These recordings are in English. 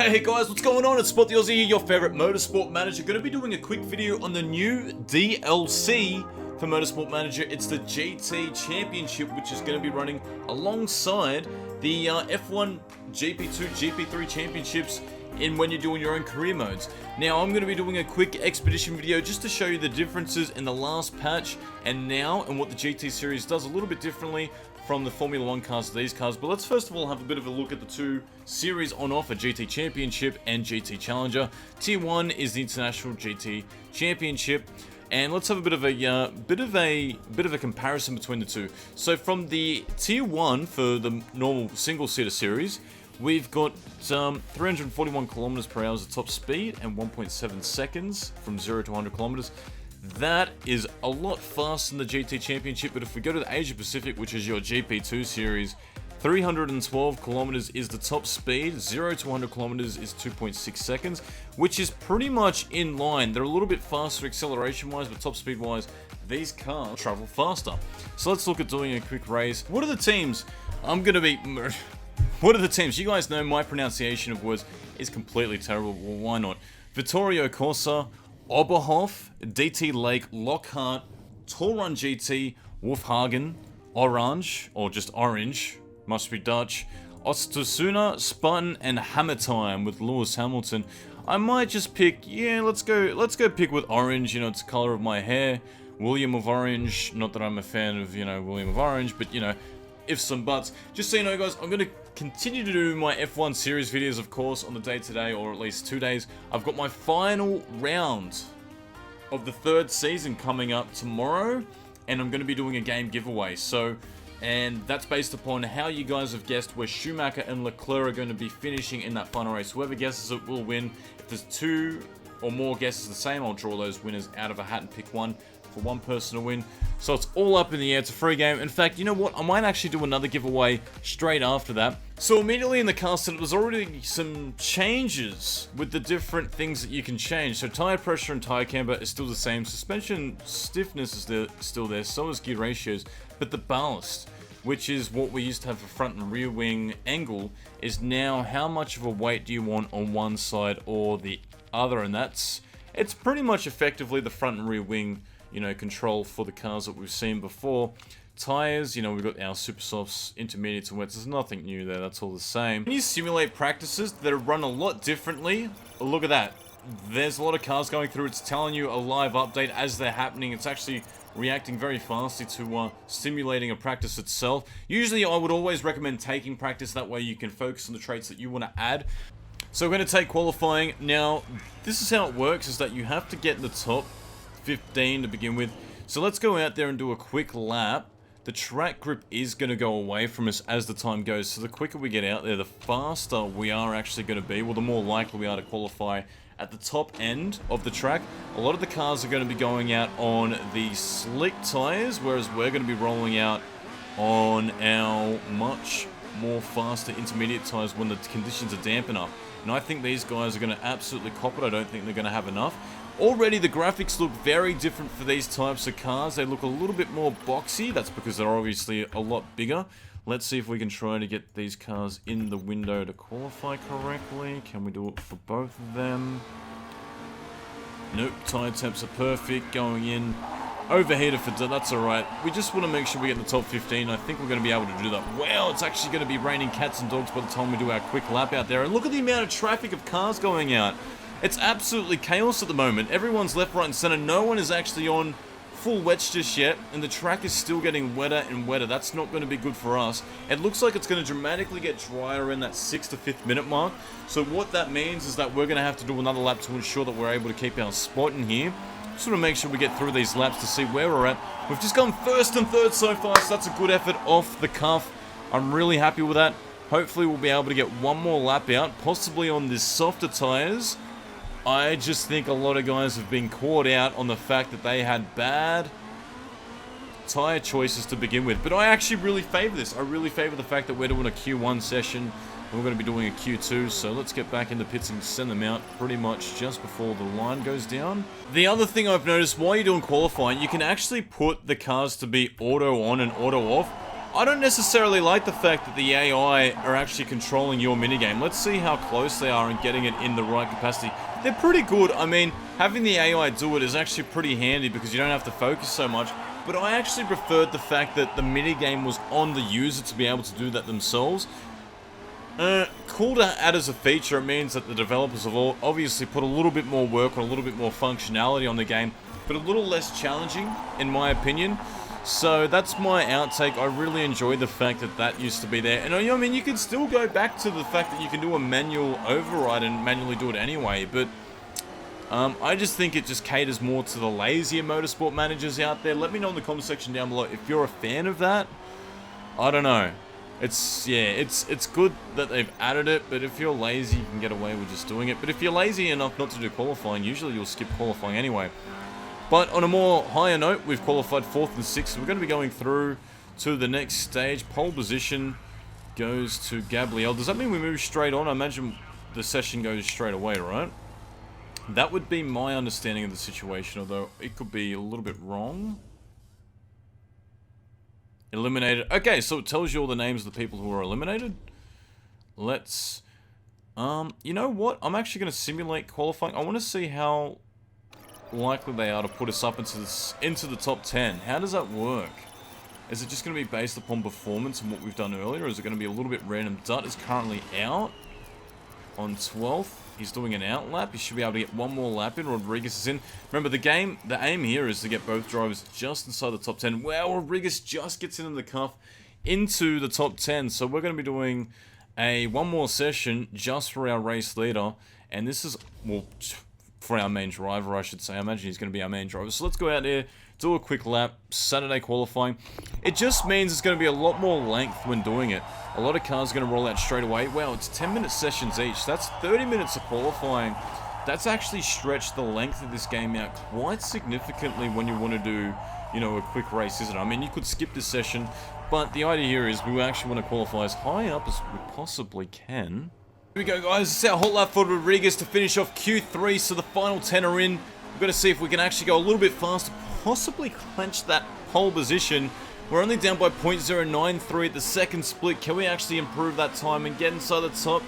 Hey guys, what's going on? It's SpotTheOzzie here, your favorite motorsport manager. Going to be doing a quick video on the new DLC for Motorsport Manager. It's the GT Championship, which is going to be running alongside the F1 GP2, GP3 Championships in when you're doing your own career modes. Now, I'm going to be doing a quick expedition video just to show you the differences in the last patch and now, and what the GT series does a little bit differently from the Formula 1 cars to these cars. But let's first of all have a bit of a look at the two series on offer, GT Championship and GT Challenger. Tier 1 is the International GT Championship, and let's have a bit of a comparison between the two. So from the Tier 1 for the normal single-seater series, we've got 341 kilometers per hour as the top speed and 1.7 seconds from 0 to 100 kilometers. That is a lot faster than the GT Championship, but if we go to the Asia Pacific, which is your GP2 series, 312 kilometers is the top speed, 0 to 100 kilometers is 2.6 seconds, which is pretty much in line. They're a little bit faster acceleration-wise, but top speed-wise, these cars travel faster. So let's look at doing a quick race. What are the teams? What are the teams? You guys know my pronunciation of words is completely terrible. Well, why not? Vittorio Corsa, Oberhof, DT Lake, Lockhart, Torrun GT, Wolfhagen, Orange, or just Orange, must be Dutch, Ostosuna, Spartan, and Hammertime with Lewis Hamilton. I might just pick, yeah, let's go pick with Orange, you know, it's the color of my hair. William of Orange, not that I'm a fan of, you know, William of Orange, but, you know, ifs and buts. Just so you know, guys, I'm going to continue to do my F1 series videos, of course, on the day today, or at least 2 days. I've got my final round of the third season coming up tomorrow, and I'm going to be doing a game giveaway. So, and that's based upon how you guys have guessed where Schumacher and Leclerc are going to be finishing in that final race. Whoever guesses it will win. If there's two or more guesses the same, I'll draw those winners out of a hat and pick one for one person to win. So it's all up in the air. It's a free game. In fact, you know what? I might actually do another giveaway straight after that. So immediately in the car setup, there's already some changes with the different things that you can change. So tire pressure and tire camber is still the same. Suspension stiffness is still there. So is gear ratios. But the ballast, which is what we used to have for front and rear wing angle, is now how much of a weight do you want on one side or the other. And it's pretty much effectively the front and rear wing, you know, control for the cars that we've seen before. Tires, you know, we've got our super softs, intermediates, and wets. There's nothing new there, that's all the same. When you simulate practices that run a lot differently, look at that. There's a lot of cars going through. It's telling you a live update as they're happening. It's actually reacting very fastly to simulating a practice itself. Usually, I would always recommend taking practice. That way you can focus on the traits that you want to add. So we're going to take qualifying. Now, this is how it works, is that you have to get in the top 15 to begin with. So let's go out there and do a quick lap. The track grip is going to go away from us as the time goes, so the quicker we get out there, the faster we are actually going to be. Well, the more likely we are to qualify at the top end of the track. A lot of the cars are going to be going out on the slick tires, whereas we're going to be rolling out on our much more faster intermediate tires when the conditions are damp enough. And I think these guys are going to absolutely cop it. I don't think they're going to have enough. Already the graphics look very different for these types of cars. They look a little bit more boxy. That's because they're obviously a lot bigger. Let's see if we can try to get these cars in the window to qualify correctly. Can we do it for both of them? Nope, tire temps are perfect. Going in. Overheated for that's alright. We just want to make sure we get in the top 15. I think we're going to be able to do that. Well, it's actually going to be raining cats and dogs by the time we do our quick lap out there. And look at the amount of traffic of cars going out. It's absolutely chaos at the moment. Everyone's left, right, and center. No one is actually on full wets just yet, and the track is still getting wetter and wetter. That's not going to be good for us. It looks like it's going to dramatically get drier in that 6th to 5th minute mark. So what that means is that we're going to have to do another lap to ensure that we're able to keep our spot in here. Just want to make sure we get through these laps to see where we're at. We've just gone first and third so far, so that's a good effort off the cuff. I'm really happy with that. Hopefully we'll be able to get one more lap out, possibly on the softer tires. I just think a lot of guys have been caught out on the fact that they had bad tire choices to begin with. But I actually really favor this. I really favor the fact that we're doing a Q1 session. We're going to be doing a Q2, so let's get back in the pits and send them out pretty much just before the line goes down. The other thing I've noticed while you're doing qualifying, you can actually put the cars to be auto on and auto off. I don't necessarily like the fact that the AI are actually controlling your minigame. Let's see how close they are and getting it in the right capacity. They're pretty good. I mean, having the AI do it is actually pretty handy because you don't have to focus so much. But I actually preferred the fact that the minigame was on the user to be able to do that themselves. Cool to add as a feature. It means that the developers have obviously put a little bit more work and a little bit more functionality on the game, but a little less challenging, in my opinion. So that's my outtake. I really enjoyed the fact that that used to be there. And I mean, you can still go back to the fact that you can do a manual override and manually do it anyway, but I just think it just caters more to the lazier motorsport managers out there. Let me know in the comment section down below if you're a fan of that. I don't know. It's good that they've added it, but if you're lazy, you can get away with just doing it. But if you're lazy enough not to do qualifying, usually you'll skip qualifying anyway. But on a more higher note, we've qualified 4th and 6th. So we're going to be going through to the next stage. Pole position goes to Gabriel. Does that mean we move straight on? I imagine the session goes straight away, right? That would be my understanding of the situation, although it could be a little bit wrong. Eliminated. Okay, so it tells you all the names of the people who are eliminated. Let's... you know what? I'm actually going to simulate qualifying. I want to see how likely they are to put us up into the top 10. How does that work? Is it just going to be based upon performance and what we've done earlier, or is it going to be a little bit random? Dutt is currently out on 12th. He's doing an out lap. He should be able to get one more lap in. Rodriguez is in. Remember, the aim here is to get both drivers just inside the top 10. Wow, Rodriguez just gets in the cuff into the top 10. So we're going to be doing one more session just for our race leader. And this is, well, for our main driver, I should say. I imagine he's going to be our main driver. So let's go out there, do a quick lap, Saturday qualifying. It just means it's going to be a lot more length when doing it. A lot of cars are going to roll out straight away. Wow, it's 10-minute sessions each. That's 30 minutes of qualifying. That's actually stretched the length of this game out quite significantly when you want to do, you know, a quick race, isn't it? I mean, you could skip this session, but the idea here is we actually want to qualify as high up as we possibly can. Here we go, guys. This is our hot lap for Rodriguez to finish off Q3, so the final 10 are in. We've got to see if we can actually go a little bit faster, possibly clinch that pole position. We're only down by 0.093 at the second split. Can we actually improve that time and get inside the top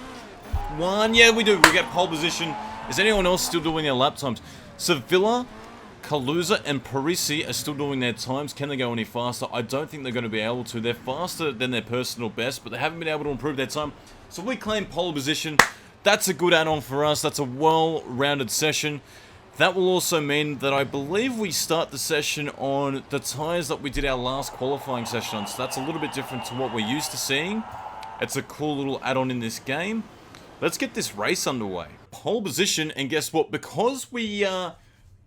one? Yeah, we do. We get pole position. Is anyone else still doing their lap times? Sevilla, Kaluza, and Parisi are still doing their times. Can they go any faster? I don't think they're going to be able to. They're faster than their personal best, but they haven't been able to improve their time. So we claim pole position. That's a good add-on for us. That's a well-rounded session. That will also mean that I believe we start the session on the tyres that we did our last qualifying session on. So that's a little bit different to what we're used to seeing. It's a cool little add-on in this game. Let's get this race underway. Pole position, and guess what? Because we've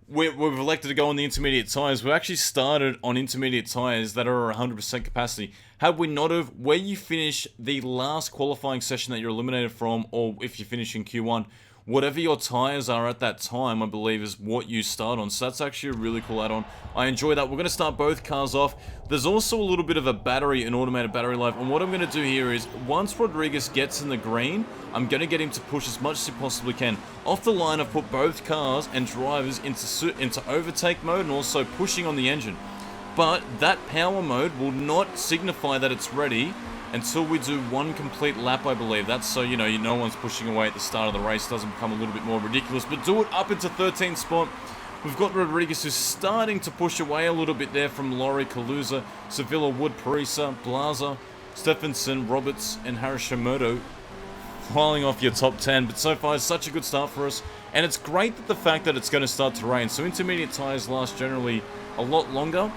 elected to go on the intermediate tyres, we actually started on intermediate tyres that are 100% capacity. Had we not have, where you finish the last qualifying session that you're eliminated from, or if you finish in Q1, whatever your tyres are at that time, I believe, is what you start on. So that's actually a really cool add-on. I enjoy that. We're going to start both cars off. There's also a little bit of a battery, an automated battery life. And what I'm going to do here is, once Rodriguez gets in the green, I'm going to get him to push as much as he possibly can. Off the line, I've put both cars and drivers into overtake mode and also pushing on the engine. But that power mode will not signify that it's ready until we do one complete lap, I believe. That's so, you know, no one's pushing away at the start of the race. It doesn't become a little bit more ridiculous. But do it up into 13th spot. We've got Rodriguez who's starting to push away a little bit there from Laurie, Kaluza, Sevilla, Wood, Parisa, Blaza, Stephenson, Roberts, and Harishimoto filing off your top 10. But so far, it's such a good start for us. And it's great that the fact that it's going to start to rain. So intermediate tyres last generally a lot longer.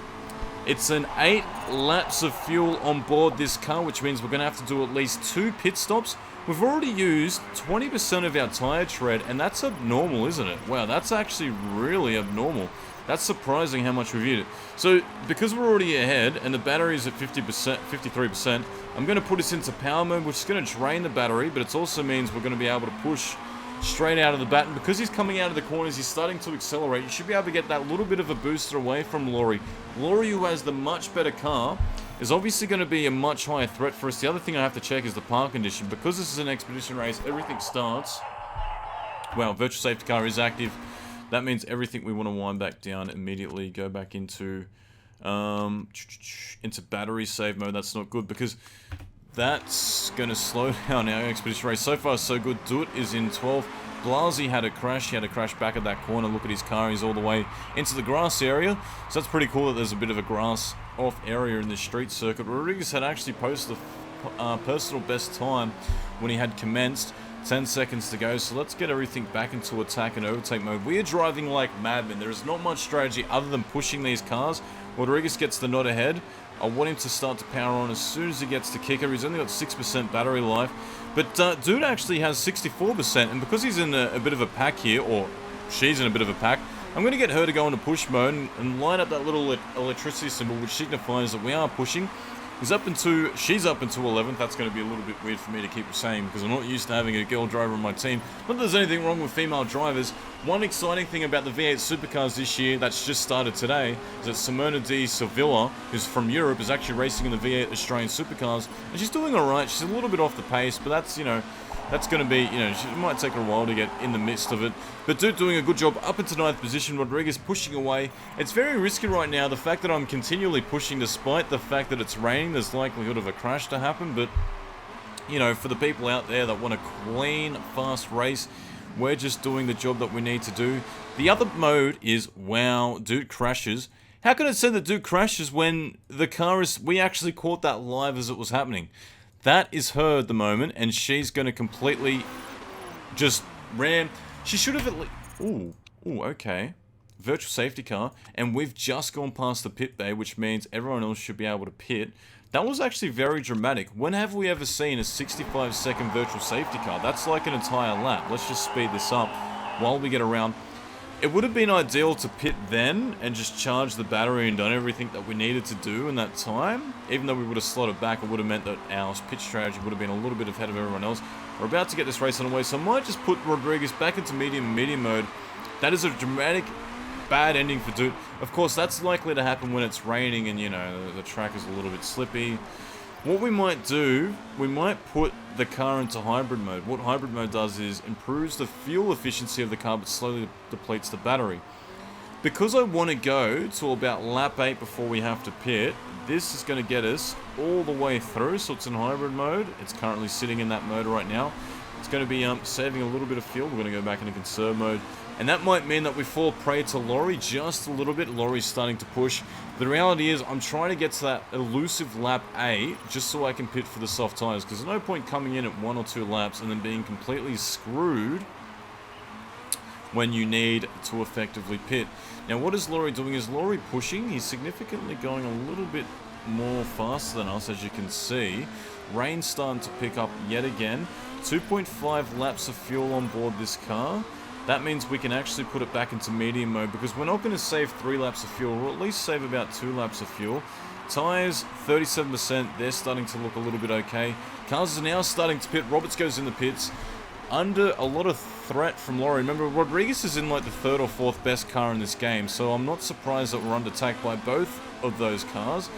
It's an 8 laps of fuel on board this car, which means we're going to have to do at least 2 pit stops. We've already used 20% of our tyre tread, and that's abnormal, isn't it? Wow, that's actually really abnormal. That's surprising how much we've used it. So, because we're already ahead, and the battery's at 50%, 53%, I'm going to put us into power mode, which is going to drain the battery, but it also means we're going to be able to push straight out of the bat. And because he's coming out of the corners, he's starting to accelerate. You should be able to get that little bit of a booster away from Laurie. Laurie, who has the much better car, is obviously going to be a much higher threat for us. The other thing I have to check is the park condition. Because this is an expedition race, everything starts... Well, virtual safety car is active. That means everything we want to wind back down immediately. Go back into Into battery save mode. That's not good because that's going to slow down our expedition race. So far, so good. Dut is in 12th. Blasi had a crash. He had a crash back at that corner. Look at his car. He's all the way into the grass area. So that's pretty cool that there's a bit of a grass off area in this street circuit. Rodriguez had actually posted a personal best time when he had commenced. 10 seconds to go, so let's get everything back into attack and overtake mode. We are driving like madmen. There is not much strategy other than pushing these cars. Rodriguez gets the nod ahead. I want him to start to power on as soon as he gets to kicker. He's only got 6% battery life. But Dude actually has 64%, and because he's in a bit of a pack here, or she's in a bit of a pack, I'm going to get her to go into push mode and light up that little electricity symbol, which signifies that we are pushing. She's up into 11th. That's going to be a little bit weird for me to keep saying because I'm not used to having a girl driver on my team. Not that there's anything wrong with female drivers. One exciting thing about the V8 Supercars this year that's just started today is that Simona Di Sevilla, who's from Europe, is actually racing in the V8 Australian Supercars. And she's doing alright. She's a little bit off the pace, but that's, that's going to be, it might take her a while to get in the midst of it. But Dude doing a good job up into 9th position. Rodriguez pushing away. It's very risky right now. The fact that I'm continually pushing despite the fact that it's raining, there's likelihood of a crash to happen. But, for the people out there that want a clean, fast race, we're just doing the job that we need to do. The other mode is, wow, Dude crashes. How can it say that Dude crashes when the car is... We actually caught that live as it was happening. That is her at the moment, and she's going to completely just ram. She should have at least... Ooh, okay. Virtual safety car, and we've just gone past the pit bay, which means everyone else should be able to pit. That was actually very dramatic. When have we ever seen a 65-second virtual safety car? That's like an entire lap. Let's just speed this up while we get around. It would have been ideal to pit then and just charge the battery and done everything that we needed to do in that time. Even though we would have slotted back, it would have meant that our pit strategy would have been a little bit ahead of everyone else. We're about to get this race on the way, so I might just put Rodriguez back into medium mode. That is a dramatic, bad ending for Dude. Of course, that's likely to happen when it's raining and, the track is a little bit slippy. What we might do, we might put the car into hybrid mode. What hybrid mode does is improves the fuel efficiency of the car but slowly depletes the battery. Because I want to go to about lap 8 before we have to pit, this is going to get us all the way through, so it's in hybrid mode. It's currently sitting in that mode right now. It's going to be saving a little bit of fuel. We're going to go back into conserve mode. And that might mean that we fall prey to Laurie just a little bit. Laurie's starting to push. The reality is I'm trying to get to that elusive lap 8 just so I can pit for the soft tires. Because there's no point coming in at 1 or 2 laps and then being completely screwed when you need to effectively pit. Now what is Laurie doing? Is Laurie pushing? He's significantly going a little bit more faster than us, as you can see. Rain's starting to pick up yet again. 2.5 laps of fuel on board this car. That means we can actually put it back into medium mode because we're not going to save 3 laps of fuel. We'll at least save about 2 laps of fuel. Tyres, 37%. They're starting to look a little bit okay. Cars are now starting to pit. Roberts goes in the pits. Under a lot of threat from Laurie. Remember, Rodriguez is in like the 3rd or 4th best car in this game. So I'm not surprised that we're under attack by both of those cars.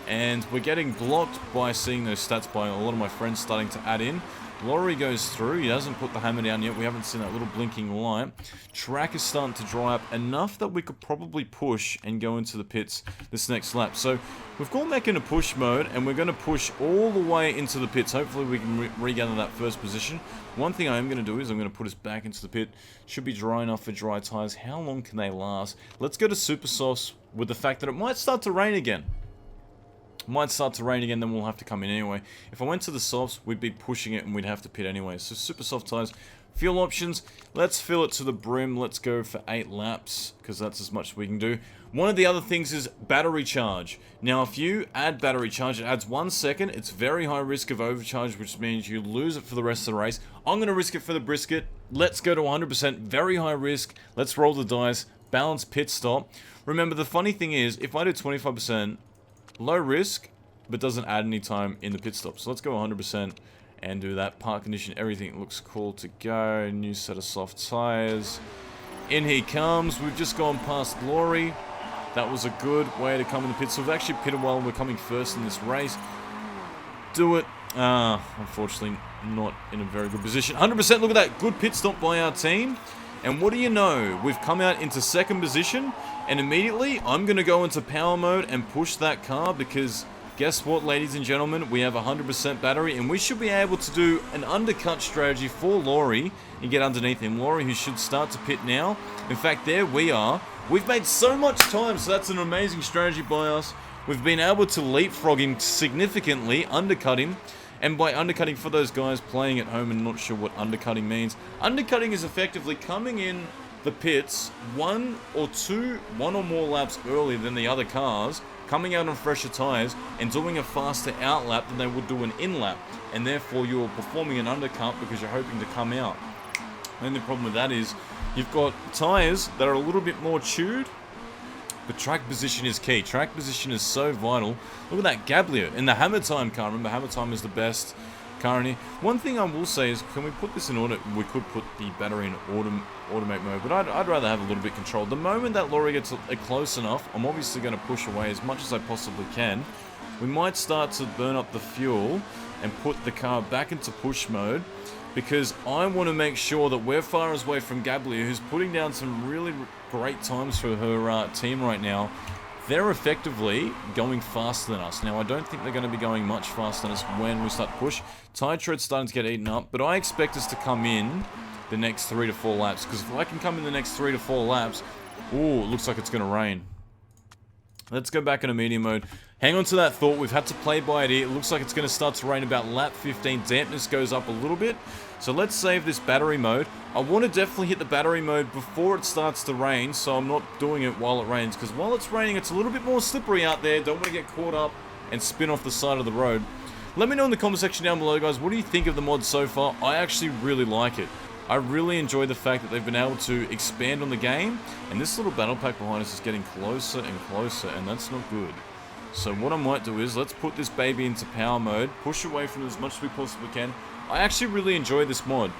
And we're getting blocked by seeing those stats by a lot of my friends starting to add in. Laurie goes through. He hasn't put the hammer down yet. We haven't seen that little blinking light. Track is starting to dry up enough that we could probably push and go into the pits this next lap. So we've gone back into push mode and we're going to push all the way into the pits. Hopefully we can regather that first position. One thing I am going to do is I'm going to put us back into the pit. Should be dry enough for dry tires. How long can they last? Let's go to super softs with the fact that it might start to rain again. Might start to rain again, then we'll have to come in anyway. If I went to the softs, we'd be pushing it and we'd have to pit anyway. So super soft tires. Fuel options, let's fill it to the brim. Let's go for 8 laps, because that's as much as we can do. One of the other things is battery charge. Now, if you add battery charge, it adds 1 second. It's very high risk of overcharge, which means you lose it for the rest of the race. I'm going to risk it for the brisket. Let's go to 100%. Very high risk. Let's roll the dice. Balance pit stop. Remember, the funny thing is, if I do 25%, low risk, but doesn't add any time in the pit stop. So let's go 100% and do that. Park condition, everything looks cool to go. New set of soft tires. In he comes. We've just gone past Laurie. That was a good way to come in the pit. So we've actually pitted well and we're coming first in this race. Do it. Unfortunately, not in a very good position. 100%, look at that. Good pit stop by our team. And what do you know? We've come out into second position, and immediately I'm going to go into power mode and push that car because guess what, ladies and gentlemen? We have 100% battery, and we should be able to do an undercut strategy for Laurie and get underneath him. Laurie, who should start to pit now. In fact, there we are. We've made so much time, so that's an amazing strategy by us. We've been able to leapfrog him significantly, undercut him. And by undercutting, for those guys playing at home and not sure what undercutting means, undercutting is effectively coming in the pits one or more laps earlier than the other cars, coming out on fresher tyres and doing a faster out lap than they would do an in lap. And therefore you're performing an undercut because you're hoping to come out. The only problem with that is you've got tyres that are a little bit more chewed, but track position is key. Track position is so vital. Look at that Gablier in the Hammer Time car. Remember, Hammer Time is the best car in here. One thing I will say is, can we put this in auto? We could put the battery in automate mode, but I'd rather have a little bit control. The moment that Laurie gets close enough, I'm obviously going to push away as much as I possibly can. We might start to burn up the fuel and put the car back into push mode, because I want to make sure that we're far away from Gablier, who's putting down some really great times for her team right now. They're effectively going faster than us. Now, I don't think they're going to be going much faster than us when we start to push. Tire tread's starting to get eaten up, but I expect us to come in the next 3 to 4 laps, because if I can come in the next 3 to 4 laps, ooh, it looks like it's going to rain. Let's go back into medium mode. Hang on to that thought. We've had to play by it here. It looks like it's going to start to rain about lap 15. Dampness goes up a little bit. So let's save this battery mode. I want to definitely hit the battery mode before it starts to rain, so I'm not doing it while it rains, because while it's raining, it's a little bit more slippery out there. Don't want to get caught up and spin off the side of the road. Let me know in the comment section down below, guys. What do you think of the mod so far? I actually really like it. I really enjoy the fact that they've been able to expand on the game, and this little battle pack behind us is getting closer and closer, and that's not good. So what I might do is, let's put this baby into power mode, push away from it as much as we possibly can. I actually really enjoy this mod.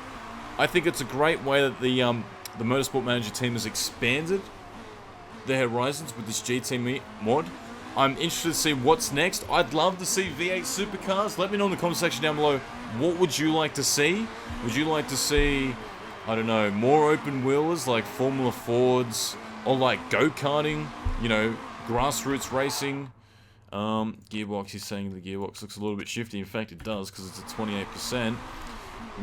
I think it's a great way that the Motorsport Manager team has expanded their horizons with this GT mod. I'm interested to see what's next. I'd love to see V8 supercars. Let me know in the comment section down below. What would you like to see? Would you like to see, I don't know, more open wheelers like Formula Fords, or like go-karting, you know, grassroots racing? Gearbox, he's saying the gearbox looks a little bit shifty. In fact, it does, because it's at 28%.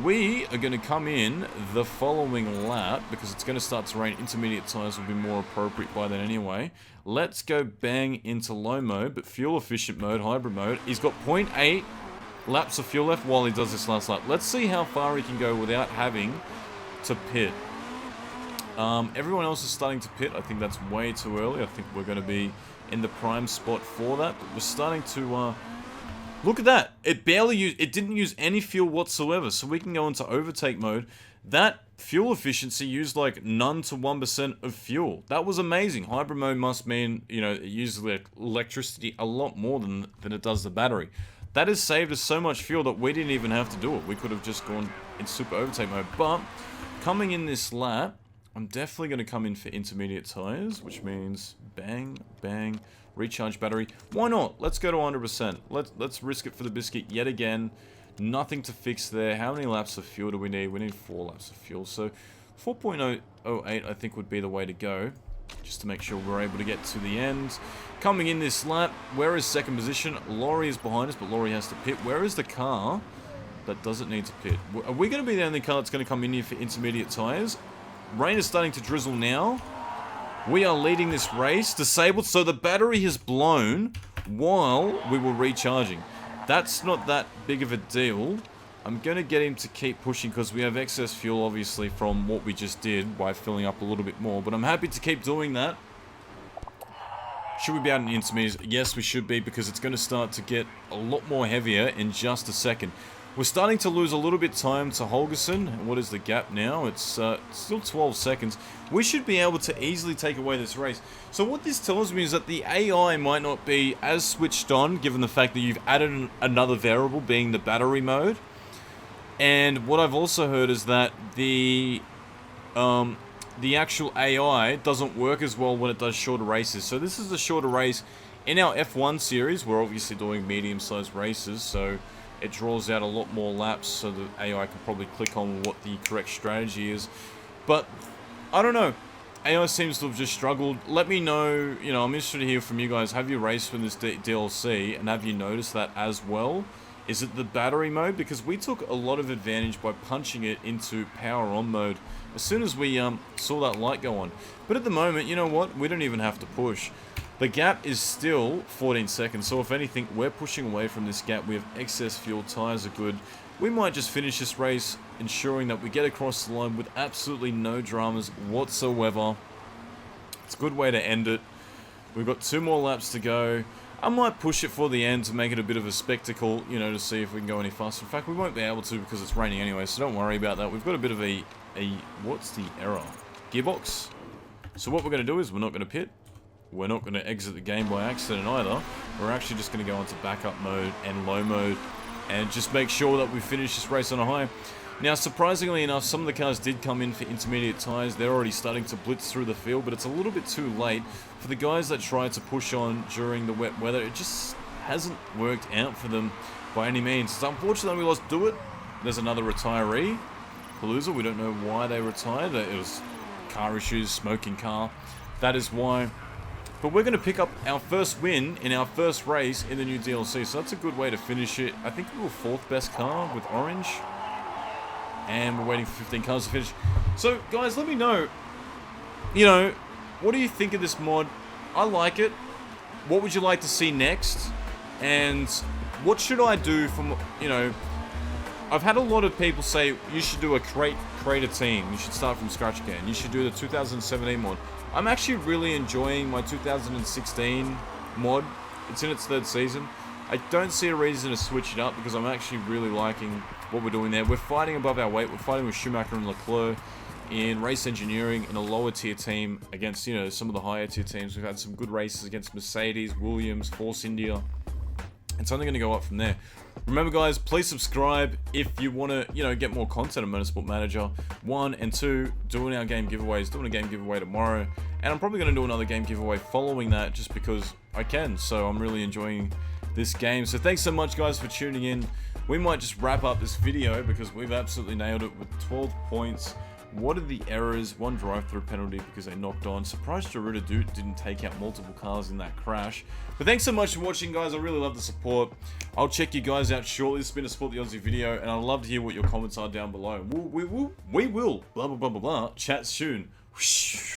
We are going to come in the following lap, because it's going to start to rain. Intermediate tyres will be more appropriate by then anyway. Let's go bang into low mode, but fuel efficient mode, hybrid mode. He's got 0.8 laps of fuel left while he does this last lap. Let's see how far he can go without having to pit. Everyone else is starting to pit. I think that's way too early. I think we're going to be in the prime spot for that. But we're starting to look at that. It didn't use any fuel whatsoever, so we can go into overtake mode. That fuel efficiency used like none to 1% of fuel. That was amazing. Hybrid mode must mean, you know, it uses electricity a lot more than it does the battery. That has saved us so much fuel that we didn't even have to do it. We could have just gone in super overtake mode. But coming in this lap, I'm definitely going to come in for intermediate tires, which means bang, bang, recharge battery. Why not? Let's go to 100%. Let's risk it for the biscuit yet again. Nothing to fix there. How many laps of fuel do we need? We need 4 laps of fuel. So 4.08 I think would be the way to go, just to make sure we're able to get to the end. Coming in this lap, where is second position? Laurie is behind us, but Laurie has to pit. Where is the car that doesn't need to pit? Are we going to be the only car that's going to come in here for intermediate tires? Rain is starting to drizzle now. We are leading this race. Disabled, so the battery has blown while we were recharging. That's not that big of a deal. I'm going to get him to keep pushing because we have excess fuel, obviously, from what we just did by filling up a little bit more. But I'm happy to keep doing that. Should we be out in the intermediates? Yes, we should be, because it's going to start to get a lot more heavier in just a second. We're starting to lose a little bit of time to Holgerson. What is the gap now? It's still 12 seconds. We should be able to easily take away this race. So what this tells me is that the AI might not be as switched on, given the fact that you've added another variable, being the battery mode. And what I've also heard is that the actual AI doesn't work as well when it does shorter races. So this is a shorter race. In our F1 series, we're obviously doing medium-sized races, so it draws out a lot more laps, so the AI can probably click on what the correct strategy is. But I don't know. AI seems to have just struggled. Let me know, you know, I'm interested to hear from you guys. Have you raced with this DLC, and have you noticed that as well? Is it the battery mode? Because we took a lot of advantage by punching it into power on mode as soon as we saw that light go on. But at the moment, you know what? We don't even have to push. The gap is still 14 seconds, so if anything, we're pushing away from this gap. We have excess fuel, tires are good. We might just finish this race, ensuring that we get across the line with absolutely no dramas whatsoever. It's a good way to end it. We've got 2 more laps to go. I might push it for the end to make it a bit of a spectacle, you know, to see if we can go any faster. In fact, we won't be able to because it's raining anyway, so don't worry about that. We've got a bit of a what's the error? Gearbox? So what we're going to do is we're not going to pit. We're not going to exit the game by accident either. We're actually just going to go into backup mode and low mode and just make sure that we finish this race on a high. Now, surprisingly enough, some of the cars did come in for intermediate tyres. They're already starting to blitz through the field, but it's a little bit too late. For the guys that tried to push on during the wet weather, it just hasn't worked out for them by any means. So unfortunately, we lost Do It. There's another retiree, Palooza. We don't know why they retired. It was car issues, smoking car. That is why. But we're going to pick up our first win in our first race in the new DLC, so that's a good way to finish it. I think we were 4th best car with orange. And we're waiting for 15 cars to finish. So, guys, let me know, you know, what do you think of this mod? I like it. What would you like to see next? And what should I do from, you know, I've had a lot of people say you should do a create a team. You should start from scratch again. You should do the 2017 mod. I'm actually really enjoying my 2016 mod. It's in its 3rd season. I don't see a reason to switch it up because I'm actually really liking what we're doing there. We're fighting above our weight. We're fighting with Schumacher and Leclerc in race engineering in a lower tier team against, you know, some of the higher tier teams. We've had some good races against Mercedes, Williams, Force India. It's only going to go up from there. Remember, guys, please subscribe if you want to, you know, get more content on Motorsport Manager. 1 and 2, doing our game giveaways, doing a game giveaway tomorrow. And I'm probably going to do another game giveaway following that just because I can. So I'm really enjoying this game. So thanks so much, guys, for tuning in. We might just wrap up this video because we've absolutely nailed it with 12 points. What are the errors? 1 drive-through penalty because they knocked on. Surprised Gerudo didn't take out multiple cars in that crash. But thanks so much for watching, guys. I really love the support. I'll check you guys out shortly. This has been a SpotTheOzzie video, and I'd love to hear what your comments are down below. We will, blah, blah, blah, blah, blah. Chat soon. Whoosh.